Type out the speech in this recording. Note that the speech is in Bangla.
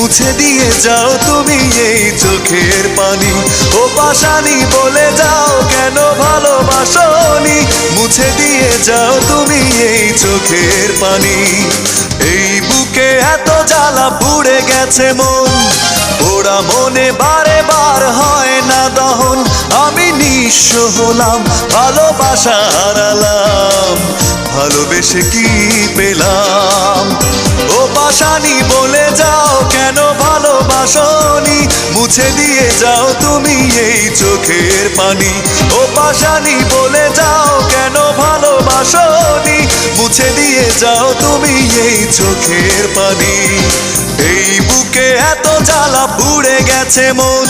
মুছে দিয়ে যাও তুমি এই চোখের পানি। ও পাশানি বলে যাও কেন ভালোবাসোনি, মুছে দিয়ে যাও তুমি এই চোখের পানি। এই বুকে এত জ্বালা পুড়ে গেছে মন, ওরা মনে বারে বার হয় না দহন। আমি নিঃস্ব হলাম, ভালোবাসা হারালাম, ভালোবেসে কি পেলাম। ও পাশানি বলে যাও কেন ভালোবাসোনি, মুছে দিয়ে যাও তুমি এই চোখের পানি। ও পাশানি বলে যাও কেন ভালোবাসোনি, মুছে দিয়ে যাও তুমি এই চোখের পানি। এই বুকে এত জ্বালা পুড়ে গেছে মন।